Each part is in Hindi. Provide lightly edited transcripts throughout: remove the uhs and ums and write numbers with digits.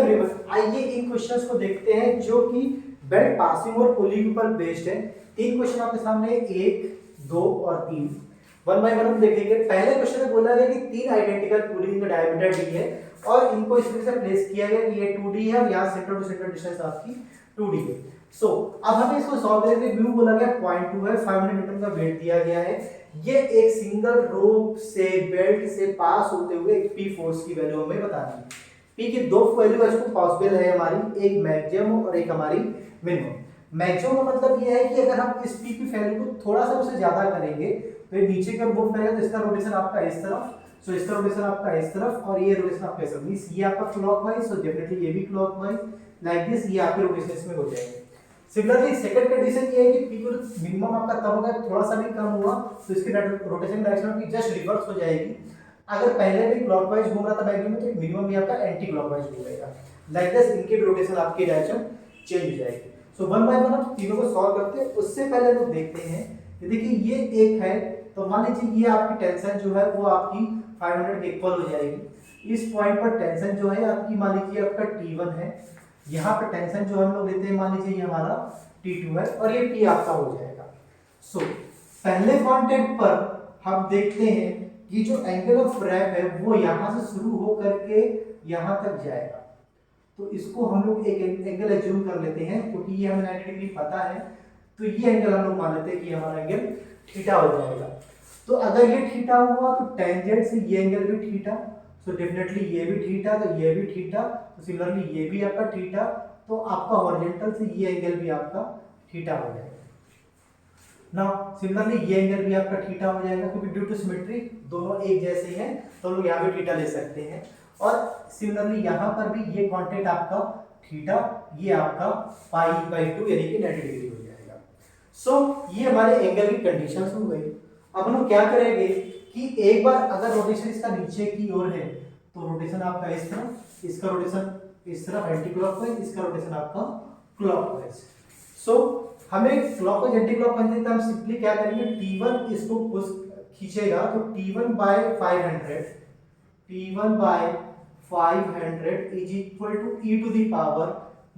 एवरीवन, आइए इन क्वेश्चंस को देखते हैं जो कि बेल्ट पासिंग और पुलिंग पर बेस्ड है। 3 क्वेश्चन आपके सामने, 1, 2 और 3, वन बाय वन हम देखेंगे। पहले क्वेश्चन में बोला गया कि 3 आइडेंटिकल पुलिंग का डायमीटर डी है और इनको इस तरीके से प्लेस किया गया कि ये 2d है और यहाँ सेंटर टू सेंटर डिस्टेंस आपकी 2d है। सो अब हमें इसको सॉल्व करेंगे। म्यू बोला गया 0.2 है, 500 न्यूटन का वेट दिया गया है। ये एक सिंगल रोप से बेल्ट से पास होते हुए एक पी फोर्स की वैल्यू हमें बतानी है। पी की दो वैल्यू इसको पॉसिबल है हमारी, एक मैक्सिमम और एक हमारी मिनिमम। मैक्सिमम का मतलब ये है कि अगर हम इस पी की वैल्यू को थोड़ा सा उससे ज्यादा करेंगे तो ये नीचे की ओर मूव करेगा, तो इसका रोटेशन आपका इस तरफ, सो इसका रोटेशन आपका इस तरफ और ये रोटेशन आपका इस तरफ, मींस ये आपका क्लॉकवाइज, सो डेफिनेटली ये भी क्लॉकवाइज, लाइक दिस ये आपके रोटेशन इसमें हो जाएंगे। सिमिलरली सेकंड कंडीशन ये है कि पी को मिनिमम आपका तब होगा थोड़ा सा भी कम हुआ तो इसकी रोटेशन डायरेक्शन आपकी जस्ट रिवर्स हो जाएगी। अगर पहले भी क्लॉकवाइज घूम रहा था मैक्सिमम तो मिनिमम भी आपका एंटी क्लॉकवाइज घूमेगा, लाइक दिस इनके भी रोटेशन आपकी डायरेक्शन चेंज हो जाएगी। सो वन बाय वन हम तीनों को सॉल्व करते हैं। उससे पहले लोग देखते हैं कि देखिए ये एक है, तो मान लीजिए ये आपकी टेंशन जो है वो आपकी 500 के इक्वल हो जाएगी। इस पॉइंट पर टेंशन जो है आपकी मान लीजिए आपका T1 है, यहाँ पे टेंशन जो हम लोग लेते हैं मान लीजिए ये हमारा T2 है और ये P आपका हो जाएगा। सो पहले कांटेक्ट पर हम देखते हैं कि जो एंगल ऑफ रैप है वो यहाँ से शुरू होकर के यहाँ तक जाएगा, तो इसको हम लोग एक एंगल एज्यूम कर लेते हैं क्योंकि ये हमें 90 डिग्री पता है, तो ये एंगल हम लोग मान लेते हैं कि हमारा एंगल थीटा हो जाएगा। तो अगर ये थीटा हुआ तो टेंजेंट से ये एंगल भी थीटा, सो डेफिनेटली ये भी थीटा, तो ये भी थीटा, तो सिमिलरली ये भी आपका थीटा, तो आपका हॉरिजॉन्टल से ये एंगल भी आपका थीटा हो जाएगा। नाउ सिमिलरली ये एंगल भी आपका थीटा हो जाएगा क्योंकि ड्यू टू सिमेट्री दोनों एक जैसे हैं, तो लोग यहाँ भी थीटा ले सकते हैं। और सिमिलरली यहाँ पर भी ये कांटेक्ट आपका थीटा, ये आपका π/2 यानी कि 90 डिग्री हो जाएगा। सो ये हमारे एंगल की कंडीशंस हो गई। अब हम लोग क्या करेंगे कि एक बार अगर रोटेशन इसका नीचे की ओर है तो रोटेशन आपका इस तरफ, इसका रोटेशन इस तरफ एंटी क्लॉकवाइज, इसका रोटेशन आपका क्लॉकवाइज। सो हमें क्लॉकवाइज एंटी क्लॉकवाइज हम सिंपली क्या करेंगे, T1 इसको पुश खींचेगा तो T1 by 500, T1 by 500 is equal to e to the power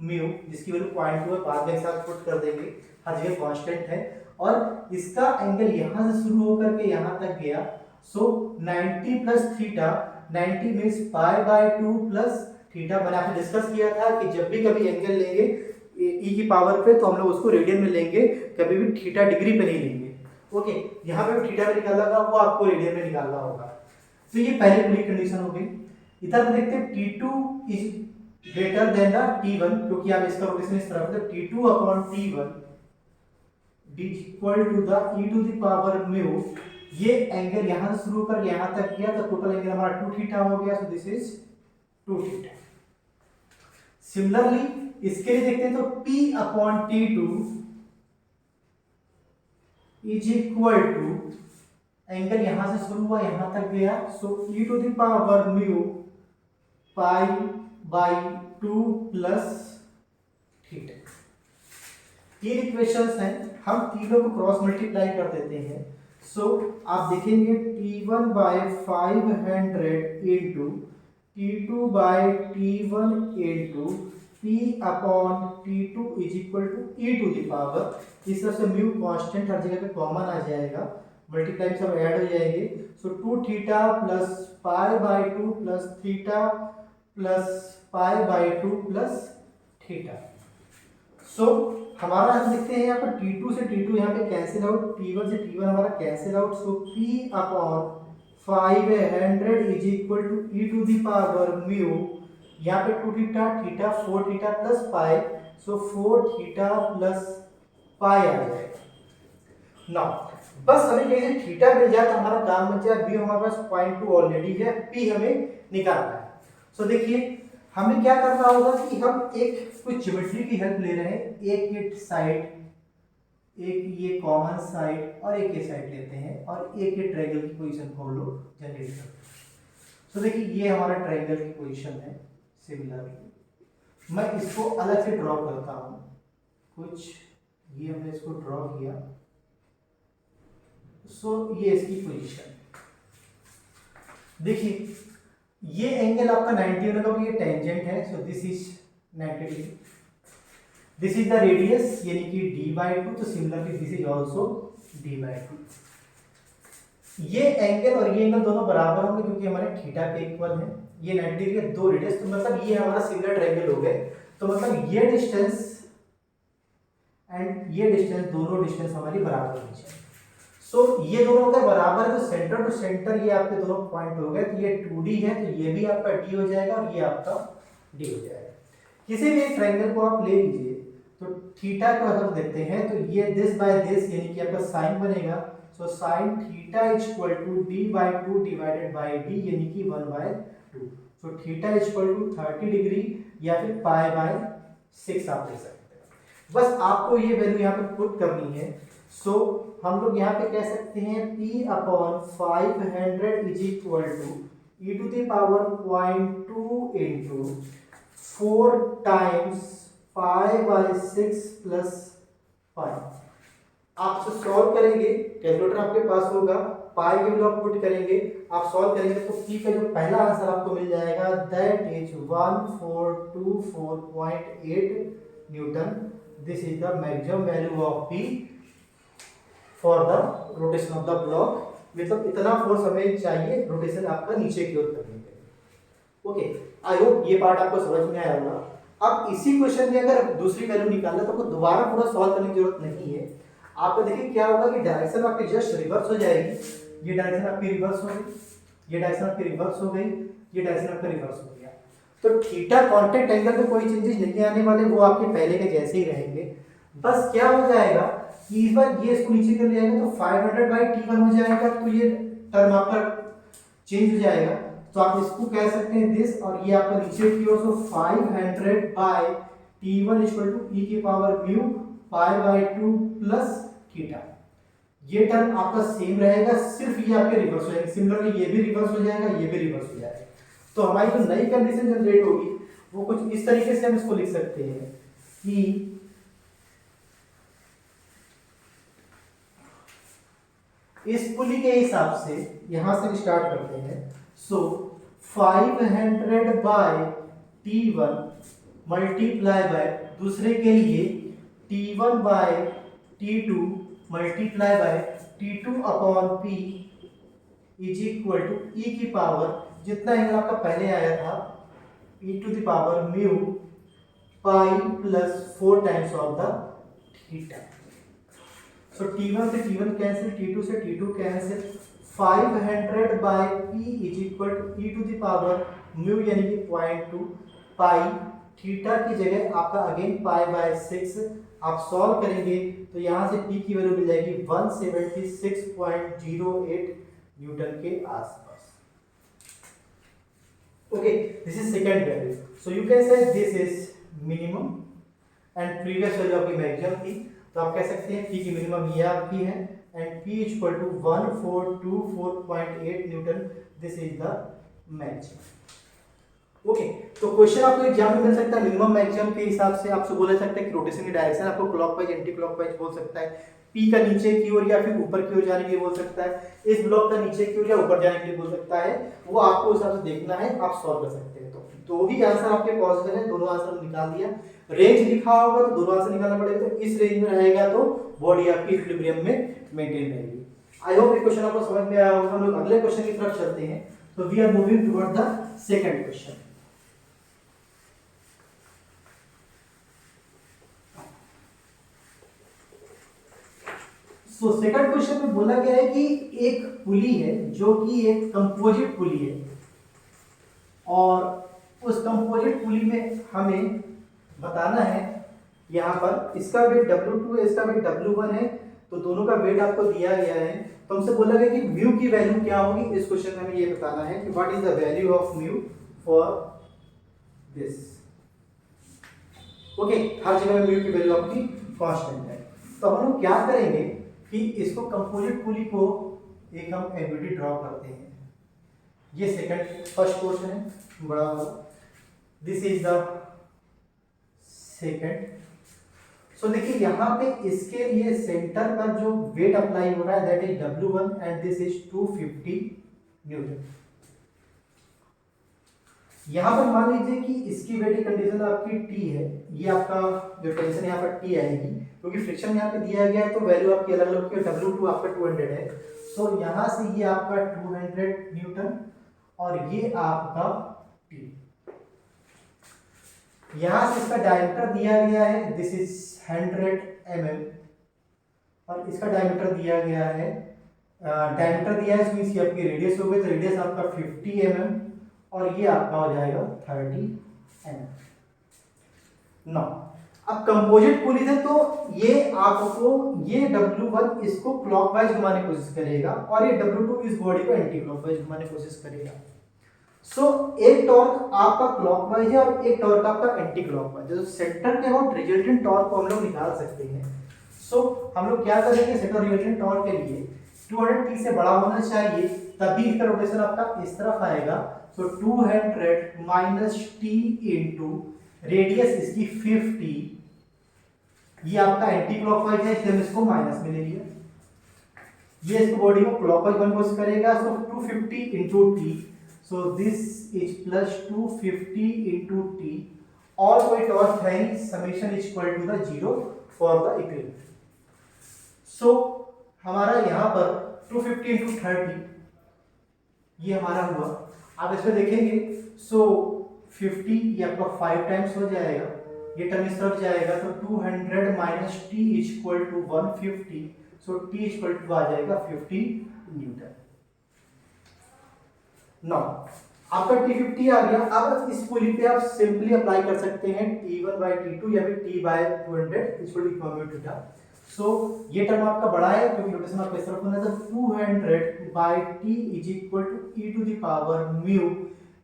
mu, जिसकी वैल्यू 0.2 है, बाद में एक साथ पुट कर देंगे, हर जगह कांस्टेंट है। और इसका एंगल यहां से शुरू होकर के यहां तक गया, so 90 plus theta, 90 means π/2 plus theta. मैंने आपसे डिस्कस किया था कि जब भी कभी एंगल लेंगे e की पावर पे तो हम लोग उसको रेडियन में लेंगे, कभी भी थीटा डिग्री पे नहीं लेंगे। ओके, यहाँ पे थीटा में निकालना होगा, वो आपको रेडियन में निकालना होगा। तो ये पहली पूरी कंडीशन हो गई। इधर हम देखते हैं T2 is greater than the T1, क्योंकि आप इसका रोटेशन इस तरफ है, T2 upon T1 is equal to the e to the power mu. ये एंगल यहां से शुरू कर यहां तक गया तो टोटल एंगल हमारा 2 थीटा हो गया, so this is 2 theta. Similarly इसके लिए देखते हैं तो P upon T2 is equal to, angle यहां से शुरू हुआ यहां तक गया, so e to the power mu π/2 plus theta. तीन इक्वेशंस हैं, हम तीनों को क्रॉस मल्टीप्लाई कर देते हैं। सो आप देखेंगे T1 by 500 into T2 by T1 into P upon T2 is equal to e to the power, इस तरह से म्यू कांस्टेंट हर जगह पे कॉमन आ जाएगा, मल्टीप्लाई सब ऐड हो जाएंगे। So 2 theta plus π/2 plus theta plus π/2 plus theta. So हमारा हम लिखते हैं यहाँ पर T2 से T2 यहाँ पे कैंसिल आउट, T1 से T1 हमारा cancel out, so P upon 500 is equal to e to the power mu, यहाँ पे 2 theta theta 4 theta plus pi, so 4 theta plus pi आ जाएगा। नाउ बस हमें कहीं से थीटा मिल जाए तो हमारा काम बच जाए। बी हमारे पास 0.2 ऑलरेडी है, पी हमें निकालना है। सो देखिए हमें क्या करना होगा कि हम एक कुछ ज्योमेट्री की हेल्प ले रहे हैं, एक ये साइड, एक ये कॉमन साइड और एक ये साइड लेते हैं और एक ये ट्रायंगल की पोजीशन को हम लोग जनरेट करते हैं। सो देखिए ये हमारा ट्रायंगल की पोजीशन है। सिमिलरली मैं इसको अलग से ड्रॉ करता हूं, कुछ ये हमने इसको ड्रॉ किया, सो ये इसकी पोजीशन। देखिए ये एंगल आपका 90 होगा क्योंकि ये टेंजेंट है, सो this is 90 degree. This is the radius यानी कि d/2, तो similarly this is also d/2। ये एंगल और ये एंगल दोनों बराबर होंगे क्योंकि हमारे थीटा के इक्वल है। ये 90 डिग्री है, दो रेडियस, तो मतलब ये हमारा सिमिलर ट्रायंगल हो गए। तो मतलब ये डिस्टेंस एंड ये डिस्टेंस, दोनों डिस्टेंस हमारी बराबर होनी चाहिए। सो ये दोनों अगर बराबर है तो सेंटर टू सेंटर ये आपके दोनों पॉइंट हो गए। तो ये 2D है, तो ये भी आपका D हो जाएगा और ये आपका D हो जाएगा। किसी भी एक ट्रायंगल को आप ले लीजिए, तो थीटा को अगर देखते हैं तो ये दिस बाय दिस यानी कि आपका साइन बनेगा। So sine theta is equal to d/2 divided by d यानी कि 1/2। So theta is equal to 30 degree या फिर π/6 आप ले सकते हैं। बस आपको ये वैल्यू यहाँ पे पुट करनी है। सो हम लोग यहाँ पे कह सकते हैं P/500 is equal to e⁻²2 into 4 times π/6 plus pi. आप इसे सॉल्व करेंगे, कैलकुलेटर आपके पास होगा, पाई के वैल्यू आप पुट करेंगे, आप सॉल्व करेंगे तो पी का जो पहला आंसर आपको मिल जाएगा that is 1424.8 newton. This is the maximum value of P for the rotation of the block. मतलब इतना फोर्स हमें चाहिए रोटेशन आपका नीचे की ओर करने के लिए। ओके, आई होप ये पार्ट आपको समझ में आया होगा। अब इसी क्वेश्चन में अगर दूसरी वैल्यू निकालना तो आपको दोबारा पूरा सॉल्व करने की जरूरत नहीं है। आपको देखिए क्या होगा कि डायरेक्शन आपकी जस्ट रिवर्स हो जाएगी। ये डायरेक्शन आपकी रिवर्स हो गई, ये डायरेक्शन आपकी रिवर्स हो गई, ये डायरेक्शन आपका रिवर्स हो गया। तो थीटा कांटेक्ट एंगल में कोई चेंजेस नहीं आने वाले, वो आपके पहले के जैसे ही रहेंगे। बस क्या हो जाएगा कि इस बार ये इसको नीचे कर लिया जाएगा तो 500/t1 हो जाएगा। तो ये टर्म आपका चेंज हो जाएगा। तो आप इसको कह सकते हैं दिस, और ये आपका नीचे की ओर, सो 500/t1 e⁻μ π/2 प्लस थीटा। ये टर्म आपका सेम रहेगा, सिर्फ ये आपके रिवर्स हो जाएगा। सिमिलरली ये भी रिवर्स हो जाएगा, ये भी रिवर्स हो जाएगा। तो हमारी जो नई कंडीशन जनरेट होगी वो कुछ इस तरीके से हम इसको लिख सकते हैं कि इस पुली के हिसाब से यहां से स्टार्ट करते हैं। सो 500/t1 मल्टीप्लाई बाय, दूसरे के लिए t1/t2 multiply by t2/p is equal to e की पावर, जितना एंगल आपका पहले आया था, e⁻μ pi plus 4 times of the theta. So t1 से t1 कैंसिल, t2 से t2 cancel, 500/p is equal to e⁻μ यानी कि 0.2 पाई, थीटा की जगह आपका अगेन π/6। आप सॉल्व करेंगे तो यहां से p की वैल्यू मिल जाएगी 176.08 न्यूटन के आसपास। Okay, this is second value. So you can say this is minimum and previous value आपकी मैक्सिमम थी। तो आप कह सकते हैं p की मिनिमम ये आपकी है and p is equal to 1424.8 newton. This is the maximum. Okay, तो क्वेश्चन आपको एग्जाम में मिल सकता है मिनिमम मैक्सिमम के हिसाब से। आपसे बोला सकता है कि रोटेशन की डायरेक्शन आपको क्लॉकवाइज एंटी क्लॉकवाइज बोल सकता है, पी का नीचे की ओर या फिर ऊपर की ओर जाने के लिए बोल सकता है, इस ब्लॉक का नीचे की ओर या ऊपर जाने के लिए बोल सकता है। वो आपको उस हिसाब से देखना है, आप सॉल्व कर सकते हैं। तो दो ही आंसर आपके पॉसिबल है, दोनों आंसर निकाल दिया। रेंज लिखा होगा तो दोनों आंसर निकालना पड़ेगा। तो इस रेंज में रहेगा तो बॉडी आपकी इक्विलिब्रियम में मेंटेन रहेगी। आई होप ये क्वेश्चन आपको समझ में आया होगा। हम लोग अगले क्वेश्चन की तरफ चलते हैं। तो we are moving toward the second question. तो सेकंड क्वेश्चन में बोला गया है कि एक पुली है जो कि एक कंपोजिट पुली है, और उस कंपोजिट पुली में हमें बताना है, यहाँ पर इसका वेट W2 है, इसका वेट W1 है। तो दोनों का वेट आपको दिया गया है। तो हमसे बोला गया कि म्यू की वैल्यू क्या होगी। इस क्वेश्चन में हमें ये बताना है कि what is the value of mu for this. Okay, हर जगह म्यू की वैल्यू आपकी कांस्टेंट है। तो हम लोग क्या करेंगे कि इसको कंपोजिट पुली को एक हम एबिलिटी ड्रॉ करते हैं। ये सेकंड फर्स्ट पोर्शन है बड़ा वाला, दिस इज द सेकंड। सो देखिए यहाँ पे इसके लिए सेंटर पर जो वेट अप्लाई हो रहा है that is W1 and this is 250 Newton. यहाँ पर मान लीजिए कि इसकी वेटिंग कंडीशन आपकी टी है, ये आपका जो टेंशन यहाँ पर टी आएगी क्योंकि फ्रिक्शन यहाँ पे दिया गया है तो वैल्यू आपकी अलग अलग है। W2 आपका 200 है, सो यहाँ से ये आपका 200 न्यूटन और ये आपका टी। यहाँ से इसका डायमीटर दिया गया है, दिस इज 100 mm और इसका डायमीटर दिया गया है, डायमीटर दिया है मींस ये आपकी रेडियस हो गई, तो रेडियस आपका 50 mm और ये आपका हो जाएगा 30 mm। नौ अब कंपोजिट पुली है तो ये आपको ये W1 इसको क्लॉकवाइज घुमाने की कोशिश करेगा और ये W2 इस बॉडी को एंटी क्लॉकवाइज घुमाने की कोशिश करेगा। सो एक टॉर्क आपका क्लॉकवाइज है और एक टॉर्क आपका एंटी क्लॉकवाइज है, तो सेंटर के अबाउट रिजल्टेंट टॉर्क को हम लोग निकाल सकते हैं। सो हम लोग क्या करेंगे, सेंटर रिजल्टेंट टॉर्क के लिए 200t से बड़ा होना चाहिए, तभी इसका रोटेशन आपका इस तरफ आएगा। सो 200 माइनस टी इंटू रेडियस इसकी 50, ये आपका एंटी क्लॉकवाइज है इसलिए हम इसको माइनस में ले लिया। ये इसको बॉडी को क्लॉकवाइज वन कोस करेगा, so 250 into T, so this is plus 250 into T, all कोई टॉर्क है नहीं, summation is equal to the 0 for the equivalent. So हमारा यहाँ पर 250 इंटू 30 ये हमारा हुआ। आप इसमें देखेंगे सो 50 ये आपका 5 टाइम्स हो जाएगा, ये टर्म इस तरफ जाएगा तो 200 minus T is equal to 150, so T is equal to आ जाएगा 50 न्यूटन। नाउ आपका T50 आ गया। अब इस पुली पे आप सिंपली अप्लाई कर सकते हैं T1 बाय T2 या फिर T by 200 equal to equivalent theta. So ये टर्म आपका बड़ा है क्योंकि रोटेशन आपका इस तरफ होना है, तो 200 by T is equal to e to the power mu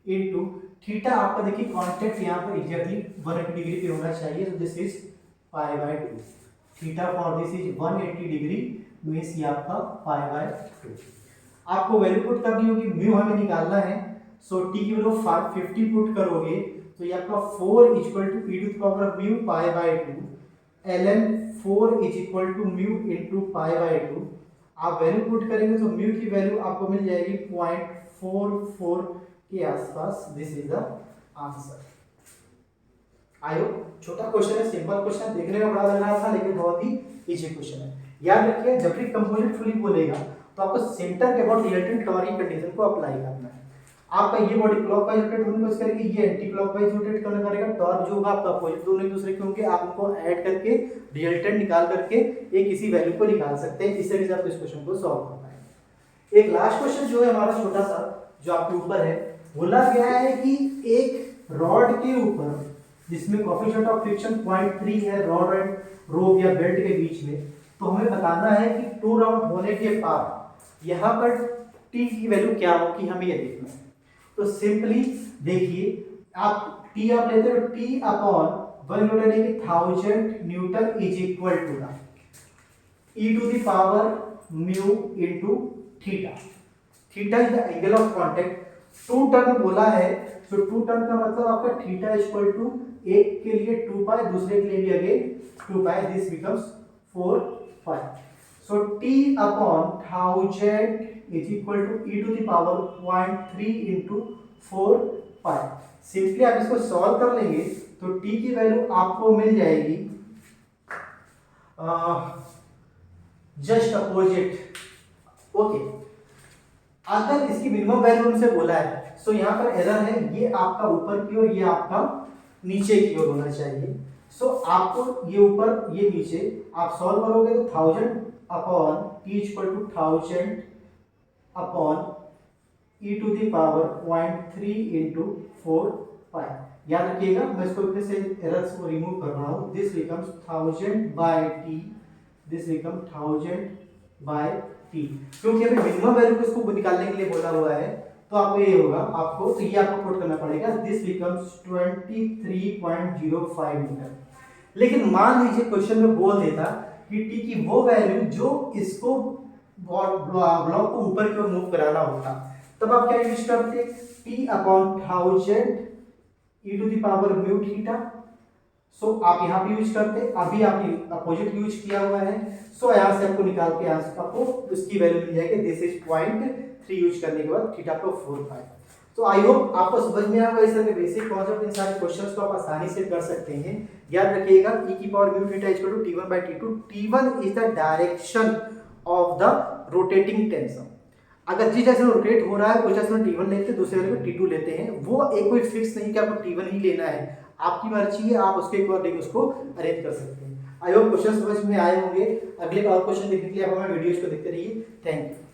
into theta. आपका देखिए कांस्टेंट यहाँ पर एग्जैक्टली 180 डिग्री पे होना चाहिए, तो this is pi by 2, theta for this is 180 degree means ये आपका पाई बाय 2। आपको वैल्यू पुट करनी होगी, म्यू हमें निकालना है, सो टी की वैल्यू 50 पुट करोगे तो ये आपका 4 equal to e to the power mu pi by 2, ln 4 is equal to mu into pi by 2। आप वैल्यू पुट करेंगे तो म्यू की वैल्यू आपको मिल जाएगी 0.44 के आसपास। This is the answer. I hope छोटा क्वेश्चन है, सिंपल क्वेश्चन, देखने में बड़ा लग रहा था लेकिन बहुत ही इजी क्वेश्चन है। याद रखिए जब भी कंपोजिट फुली बोलेगा तो आपको सेंटर के अबाउट रिजल्टेंट टॉर्क की कंडीशन को अप्लाई करना है। आपका ये बॉडी क्लॉकवाइज रोटेट होने की कोशिश करेगी, ये एंटी क्लॉकवाइज रोटेट करने करेगा, टॉर्क जो होगा आपका अपोजिट दोनों एक दूसरे के होंगे, आप उनको ऐड करके रिजल्टेंट निकाल करके एक किसी वैल्यू को निकाल सकते हैं। इस तरीके से आप इस क्वेश्चन को सॉल्व कर पाएंगे। एक लास्ट क्वेश्चन जो है हमारा छोटा सा जो आपके ऊपर है, बोला गया है कि एक रॉड के ऊपर जिसमें कोएफिशिएंट ऑफ फ्रिक्शन 0.3 है रॉड एंड रोप या बेल्ट के बीच में, तो हमें बताना है कि 2 राउंड होने के बाद यहाँ पर टी की वैल्यू क्या होगी, हमें ये देखना है। तो सिंपली देखिए आप टी आप लेते हो, टी अपॉन 1 न्यूटन है कि 1000 newton is equal to the e to the power mu into theta. Theta is the angle of contact. 2 turn बोला है, सो 2 टर्न का मतलब आपका थीटा इक्वल टू एक के लिए 2 पाई, दूसरे के लिए भी again 2 pi, this becomes 4 pi. So t upon 1000 is equal to e to the power 0.3 into 4 pi. Simply आप इसको सॉल्व कर लेंगे तो t की वैल्यू आपको मिल जाएगी जस्ट अपोजिट। ओके, अगर इसकी मिनिमम वैल्यू हमसे बोला है सो यहाँ पर एरर है, ये आपका ऊपर की ओर, ये आपका नीचे की ओर होना चाहिए। सो आपको ये ऊपर ये नीचे आप सॉल्व करोगे तो 1000 upon t equal to 1000 upon e to the power 0.3 into 4 pi. याद रखिएगा मैं इसको फिर से एरर्स को रिमूव कर रहा हूँ। This becomes 1000 by t, this become 1000 by t, क्योंकि हमें मिनिमम वैल्यू को इसको निकालने के लिए बोला हुआ है तो आपको ये होगा, आपको तो ये आपको पुट करना पड़ेगा। This becomes 23.05 metre. लेकिन मान लीजिए क्वेश्चन में बोल देता कि टी की वो वैल्यू जो इसको ब्लॉक को ऊपर की ओर मूव कराना होता, तब आप क्या यूज करते, T upon 1000 e to the power mu theta. So आप यहाँ पे यूज करते, अभी आपने अपोजिट यूज किया हुआ है, सो यहाँ से आपको निकाल के यहाँ से आपको इसकी वैल्यू मिल जाएगी। दिस इज 0.3 यूज करने के बाद थीटा को 4 पाई। तो आई होप आपको समझ में आएगा इस तरह के बेसिक कॉन्सेप्ट, इन सारे क्वेश्चंस को आप आसानी से कर सकते हैं। याद रखिएगा e की power mu theta equal to t1 by t2। t1 is the direction of the rotating tension. अगर जिस जैसे रोटेट हो रहा है उस जैसे t1 लेते हैं, दूसरे वाले को t2 लेते हैं। वो एक कोई फिक्स नहीं कि आपको t1 ही लेना है, आपकी मर्जी है, आप उसके अकॉर्डिंग उसको अरेंज कर सकते हैं। आई होप क्वेश्चन समझ में आए होंगे। अगले और क्वेश्चन देखने के लिए आप हमारे वीडियोज को देखते रहिए। Thank you.